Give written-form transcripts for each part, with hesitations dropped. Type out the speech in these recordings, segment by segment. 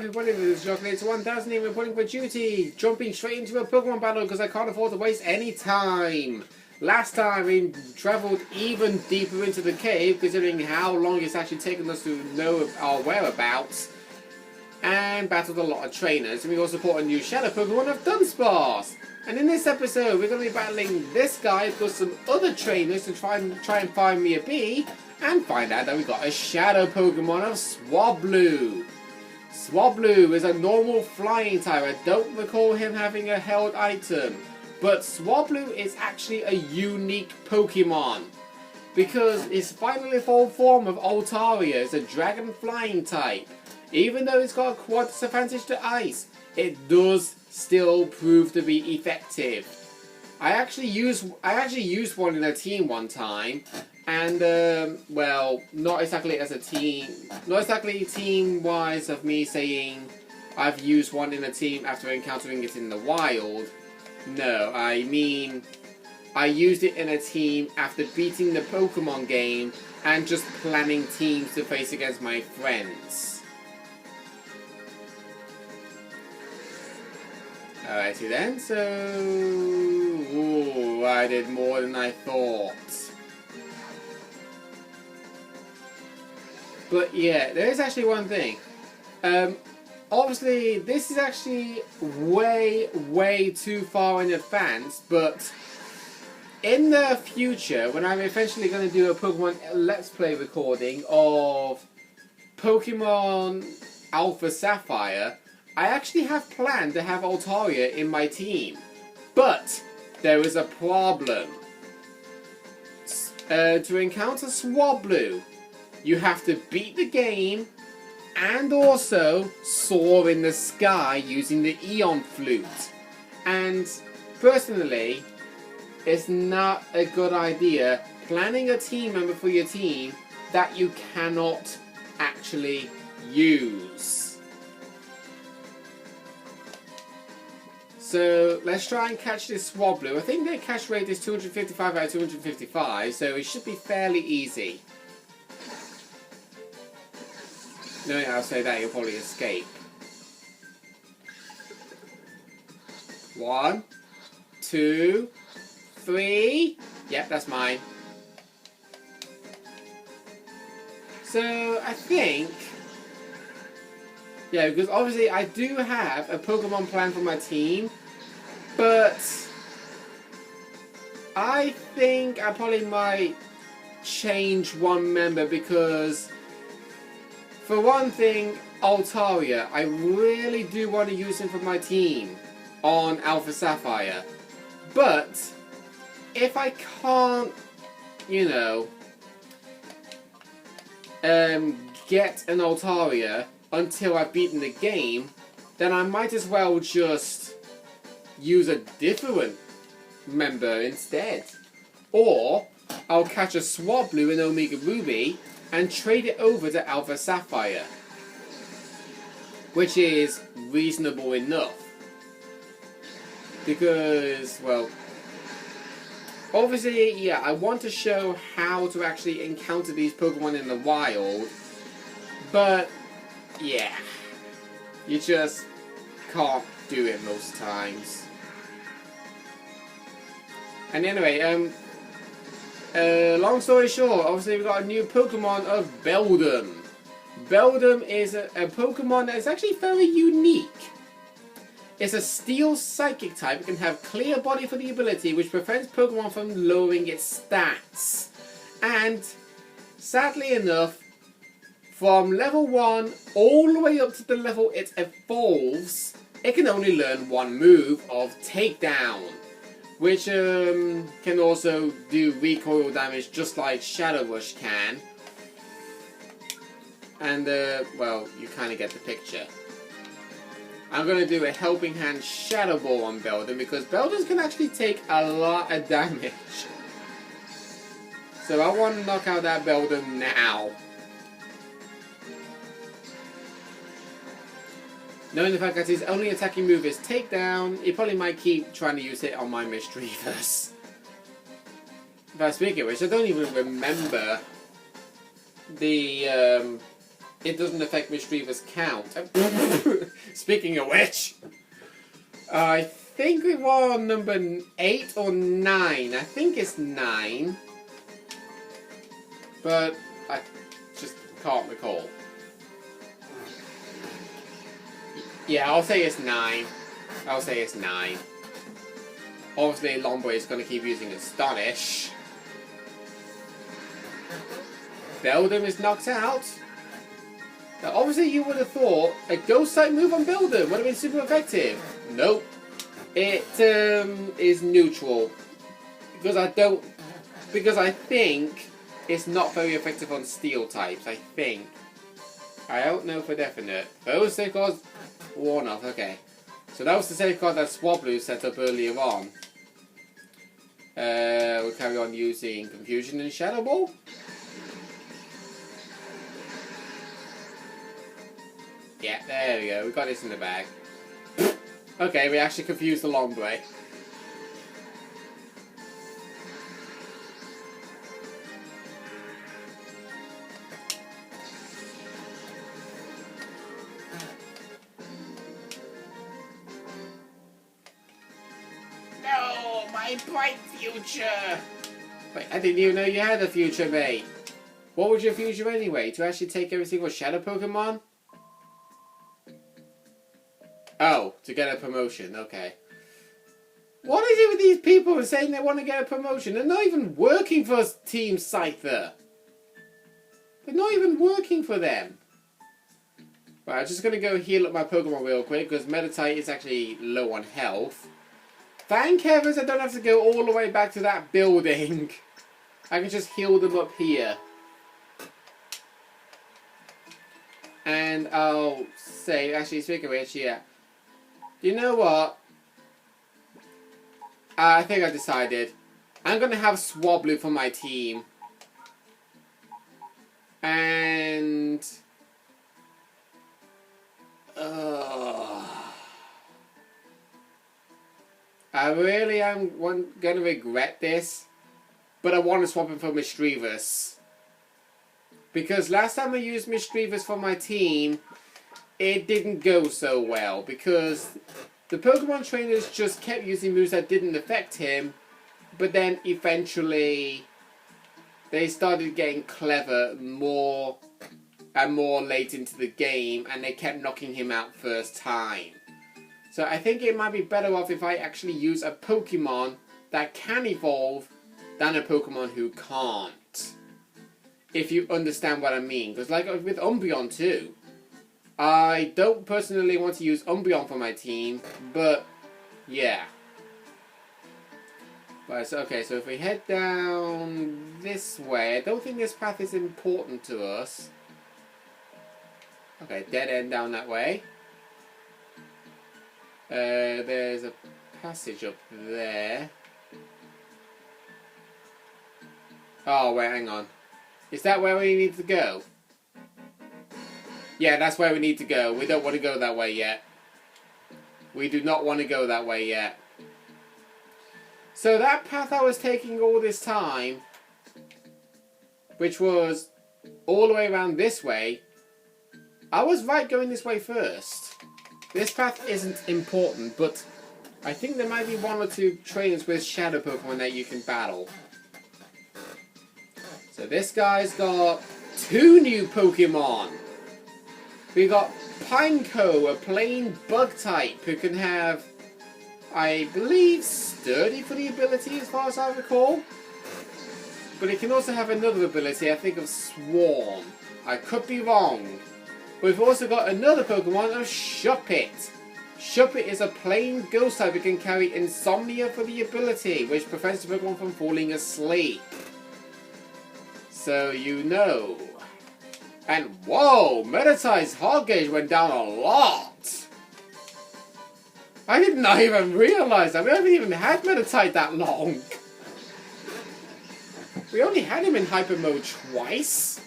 everybody, this is Chocolate 1000 here reporting for duty, jumping straight into a Pokemon battle because I can't afford to waste any time. Last time we travelled even deeper into the cave, considering how long it's actually taken us to know our whereabouts, and battled a lot of trainers, and we also fought a new Shadow Pokemon of Dunsparce. And in this episode, we're going to be battling this guy plus some other trainers to try and find me a bee, and find out that we got a Shadow Pokemon of Swablu. Swablu is a normal flying type. I don't recall him having a held item. But Swablu is actually a unique Pokemon, because its final evolved form of Altaria is a dragon flying type. Even though it's got a quad disadvantage to ice, it does still prove to be effective. I actually used one in a team one time, and well, not exactly as a team, not exactly team-wise of me saying I've used one in a team after encountering it in the wild. No, I mean I used it in a team after beating the Pokemon game and just planning teams to face against my friends. Alrighty then, so ooh, I did more than I thought. But yeah, there is actually one thing. Obviously, this is actually way too far in advance, but in the future, when I'm eventually going to do a Pokemon Let's Play recording of Pokemon Alpha Sapphire, I actually have planned to have Altaria in my team. But there is a problem. To encounter Swablu, you have to beat the game and also soar in the sky using the Eon Flute. And personally, it's not a good idea planning a team member for your team that you cannot actually use. So let's try and catch this Swablu. I think their catch rate is 255 out of 255, so it should be fairly easy. Knowing I'll say that, you'll probably escape. 1, 2, 3. Yep, that's mine. So I think, yeah, because obviously I do have a Pokemon plan for my team, but I think I probably might change one member because, for one thing, Altaria, I really do want to use him for my team on Alpha Sapphire. But if I can't, you know, get an Altaria until I've beaten the game, then I might as well just use a different member instead. Or I'll catch a Swablu in Omega Ruby and trade it over to Alpha Sapphire, which is reasonable enough. Because, well, obviously, yeah, I want to show how to actually encounter these Pokemon in the wild, but yeah, you just can't do it most times. And anyway, long story short, obviously we've got a new Pokemon of Beldum. Beldum is a Pokemon that is actually very unique. It's a Steel Psychic type. It can have Clear Body for the ability, which prevents Pokemon from lowering its stats. And, sadly enough, from level 1 all the way up to the level it evolves, it can only learn one move of Takedown, which can also do recoil damage just like Shadow Rush can. And, well, you kind of get the picture. I'm going to do a Helping Hand Shadow Ball on Beldum because Beldum can actually take a lot of damage. So I want to knock out that Beldum now. Knowing the fact that his only attacking move is Takedown, he probably might keep trying to use it on my Misdreavus. But speaking of which, I don't even remember the it doesn't affect Misdreaver's count. Speaking of which, I think we were on number 8 or 9. I think it's 9. But I just can't recall. Yeah, I'll say it's 9. I'll say it's 9. Obviously, Lombre is going to keep using Astonish. Beldum is knocked out. Now, obviously, you would have thought a Ghost-type move on Beldum would have been super effective. Nope. It is neutral. Because I think it's not very effective on Steel types, I think. I don't know for definite. Those safeguards worn off, okay. So that was the safeguard that Swablu set up earlier on. We'll carry on using Confusion and Shadow Ball. Yeah, there we go. We got this in the bag. Okay, we actually confused the Lombre. No, my bright future! Wait, I didn't even know you had a future, mate. What was your future anyway? To actually take every single Shadow Pokemon? Oh, to get a promotion, okay. What is it with these people saying they want to get a promotion? They're not even working for Team Scyther. They're not even working for them. Right, I'm just going to go heal up my Pokemon real quick, because Meditite is actually low on health. Thank heavens I don't have to go all the way back to that building. I can just heal them up here. And I'll say, actually, speaking of which, yeah. You know what? I think I decided. I'm going to have Swablu for my team. And... I really am going to regret this. But I want to swap him for Misdreavus. Because last time I used Misdreavus for my team, it didn't go so well. Because the Pokemon trainers just kept using moves that didn't affect him. But then eventually, they started getting clever more and more late into the game. And they kept knocking him out first time. So I think it might be better off if I actually use a Pokemon that can evolve than a Pokemon who can't. If you understand what I mean. Because like with Umbreon too. I don't personally want to use Umbreon for my team. But, yeah. Right, so, okay, so if we head down this way. I don't think this path is important to us. Okay, dead end down that way. There's a passage up there. Oh, wait, hang on. Is that where we need to go? Yeah, that's where we need to go. We don't want to go that way yet. We do not want to go that way yet. So that path I was taking all this time, which was all the way around this way, I was right going this way first. This path isn't important, but I think there might be one or two trainers with Shadow Pokemon that you can battle. So this guy's got 2 new Pokemon. We got Pineco, a plain bug type, who can have, I believe, Sturdy for the ability as far as I recall. But it can also have another ability, I think of Swarm. I could be wrong. We've also got another Pokemon of Shuppet. Shuppet is a plain ghost type. It can carry Insomnia for the ability, which prevents the Pokemon from falling asleep. So you know. And whoa, Meditite's heart gauge went down a lot. I did not even realize that. We haven't even had Meditite that long. We only had him in hyper mode twice.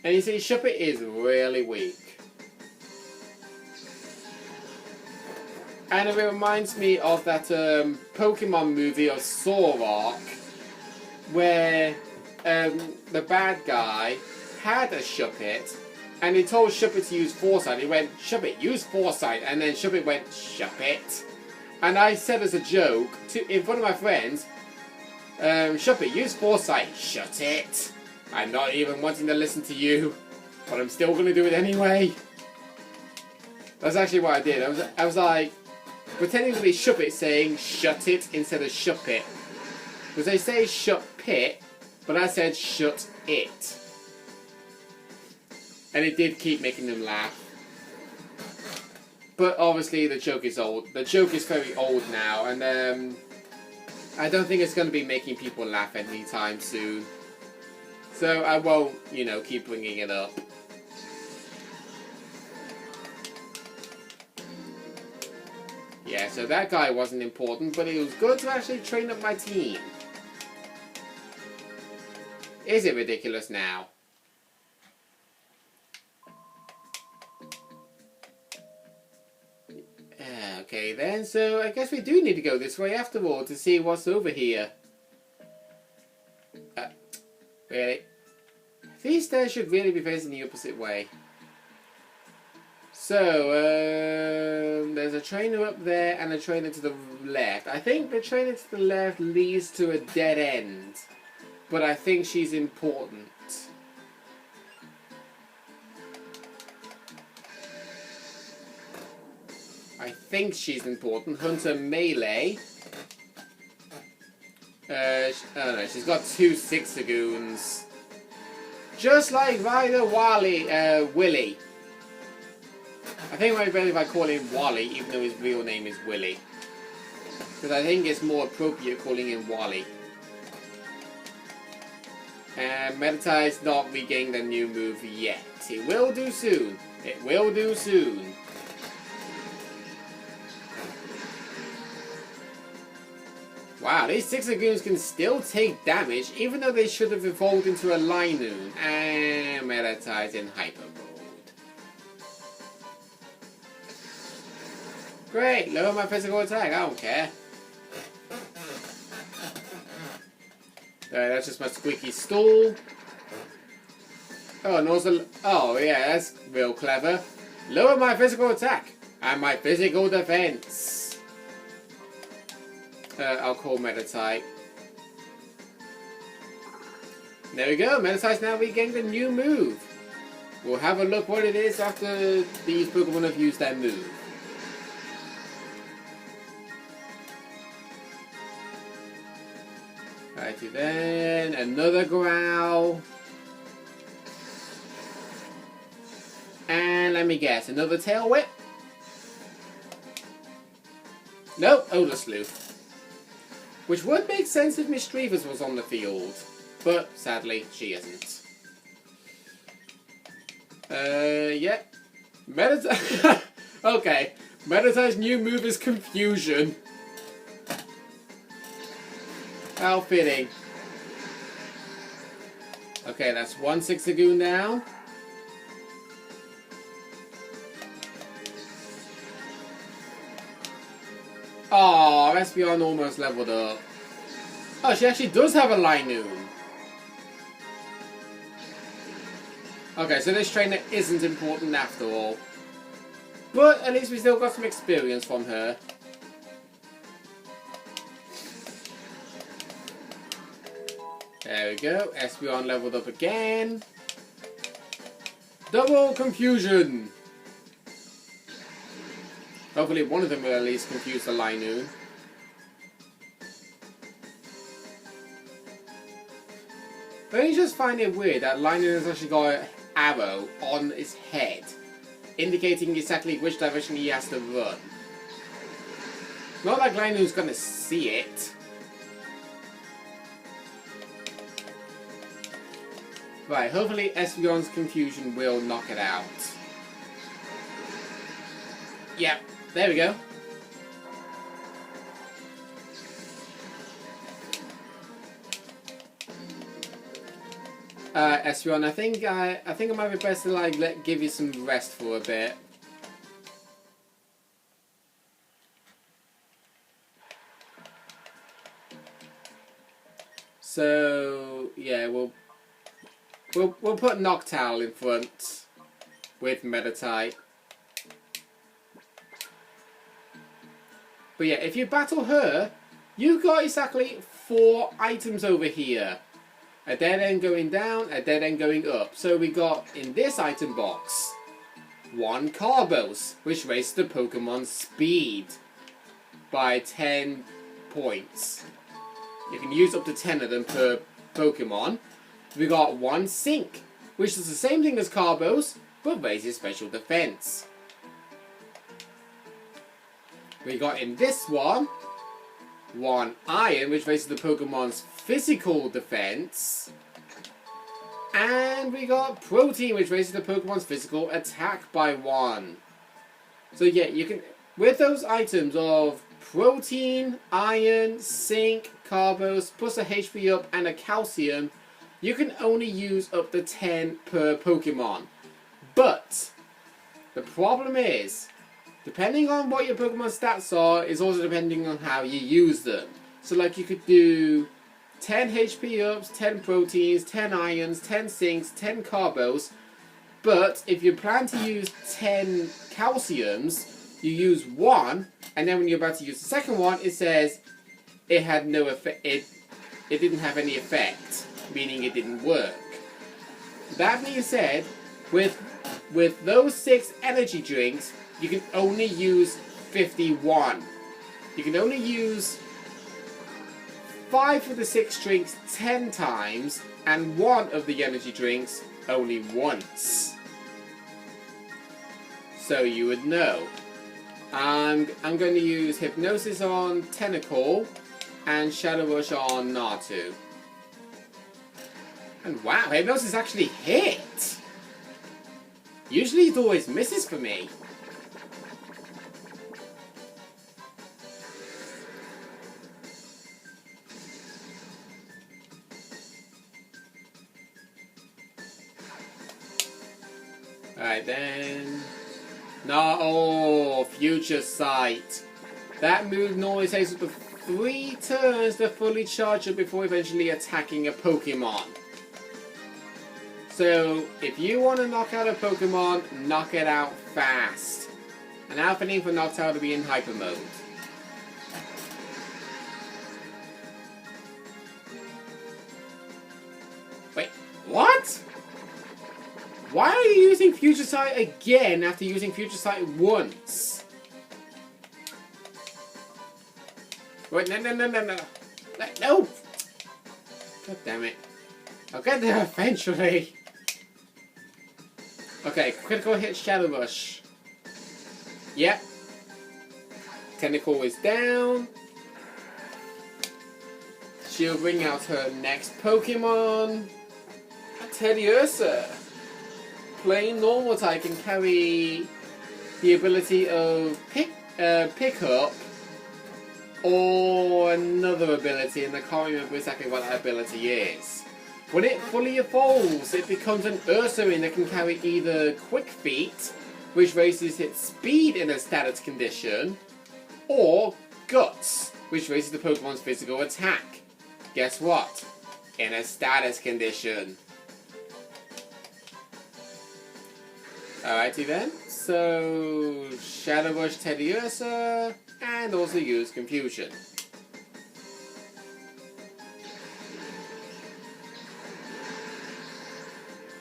And you see, Shuppet is really weak. And it reminds me of that Pokemon movie of Zorok, where the bad guy had a Shuppet, And he told Shuppet to use foresight. He went, Shuppet, use foresight. And then Shuppet went, Shuppet. And I said as a joke, in front of my friends, Shuppet, use foresight. Shut it. I'm not even wanting to listen to you. But I'm still going to do it anyway. That's actually what I did. I was like, pretending to be Shuppet saying, shut it, instead of Shuppet. Because they say shut pit, but I said shut it. And it did keep making them laugh. But obviously the joke is old. The joke is very old now, and I don't think it's going to be making people laugh anytime soon. So I won't, you know, keep bringing it up. Yeah, so that guy wasn't important, but it was good to actually train up my team. Is it ridiculous now? Okay then, so I guess we do need to go this way after all to see what's over here. Really? These stairs should really be facing the opposite way. So, there's a trainer up there and a trainer to the left. I think the trainer to the left leads to a dead end. But I think she's important. I think she's important. Hunter Melee. Oh no, she's got 2 Sixagoons. Just like Rider Willy. I think it might be better if I call him Wally, even though his real name is Willy. Because I think it's more appropriate calling him Wally. And Meditai's not regained a new move yet. It will do soon. It will do soon. Wow, these Sixagoons can still take damage, even though they should have evolved into a Linoon. And Meditai's in Hyper Mode. Great, lower my physical attack, I don't care. That's just my squeaky stool. Oh, and also, oh yeah, that's real clever. Lower my physical attack and my physical defense. I'll call Meditai. There we go, Meditai's now regained a new move. We'll have a look what it is after these Pokemon have used their move. Righty then, another growl. And let me guess, another tail whip? Nope, Odor Sleuth. Which would make sense if Mischievous was on the field. But sadly, she isn't. Yep. Meditai. Okay. Meditai's new move is Confusion. How fitting. Okay, that's 1 Sixagoon down. Oh, Espeon almost leveled up. Oh, she actually does have a Linoon. Okay, so this trainer isn't important after all. But at least we still got some experience from her. There we go. Espeon leveled up again. Double Confusion. Hopefully one of them will at least confuse the Linoon. Don't you just find it weird that Linoon has actually got an arrow on its head, indicating exactly which direction he has to run? Not like Linoon's gonna see it. Right, hopefully Espeon's Confusion will knock it out. Yep, there we go. Espeon, I think it might be best to give you some rest for a bit. So yeah, we'll put Noctowl in front. with Meta type. But yeah, if you battle her, you got exactly 4 items over here. A dead end going down, a dead end going up. So we got in this item box 1 Carbos, which raises the Pokemon's speed by 10 points. You can use up to 10 of them per Pokemon. We got 1 Sink, which is the same thing as Carbos, but raises special defense. We got in this one 1 Iron, which raises the Pokemon's physical defense. And we got Protein, which raises the Pokemon's physical attack by 1. So yeah, you can, with those items of Protein, Iron, Zinc, Carbos, plus a HP up and a Calcium, you can only use up to 10 per Pokemon. But the problem is, depending on what your Pokemon stats are, is also depending on how you use them. So like you could do 10 HP ups, 10 proteins, 10 irons, 10 zincs, 10 carbos. But if you plan to use 10 calciums, you use 1, and then when you're about to use the second one, it says it had no effect. It didn't have any effect, meaning it didn't work. That being said, with those 6 energy drinks, you can only use 51. You can only use 5 of the 6 drinks 10 times, and 1 of the energy drinks only once. So you would know. I'm going to use Hypnosis on Tentacle and Shadow Rush on Natu. And wow, Hypnosis actually hit! Usually it always misses for me. Alright then. No, oh, Future Sight. That move normally takes up to 3 turns to fully charge up before eventually attacking a Pokemon. So, if you want to knock out a Pokemon, knock it out fast. And now for name for Noctowl to be in Hyper Mode. Wait, what? Why are you using Future Sight again after using Future Sight once? Wait, no. No! God damn it. I'll get there eventually. Okay, critical hit Shadow Rush. Yep. Tentacle is down. She'll bring out her next Pokemon. Teddiursa. Plain normal type can carry the ability of pick up or another ability, and I can't remember exactly what that ability is. When it fully evolves, it becomes an Ursaring that can carry either Quick Feet, which raises its speed in a status condition, or Guts, which raises the Pokemon's physical attack. Guess what? In a status condition. Alrighty then, so Shadow Rush Teddiursa, and also use Confusion.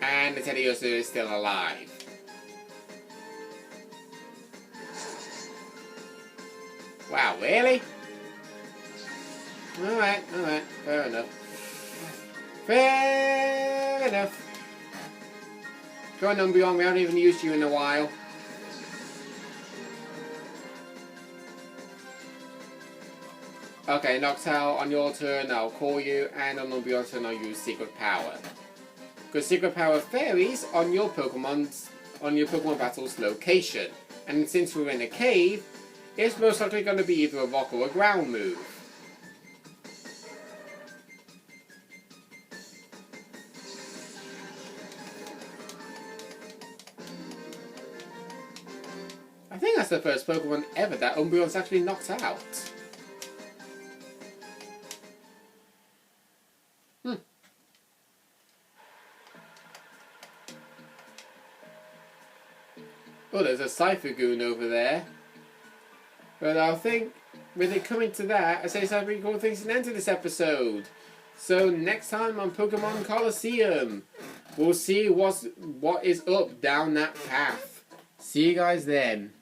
And the Teddiursa is still alive. Wow, really? Alright, fair enough. Fair enough. Go on, Umbreon, we haven't even used you in a while. Okay, Noctowl, on your turn I'll call you, and on Umbreon's turn I'll use Secret Power. Because Secret Power varies on your Pokemon battle's location. And since we're in a cave, it's most likely going to be either a rock or a ground move. I think that's the first Pokemon ever that Umbreon's actually knocked out. Oh, there's a Cyphergoon over there. But I think with it coming to that, I say some pretty cool things to end to this episode. So next time on Pokemon Colosseum, we'll see what is up down that path. See you guys then.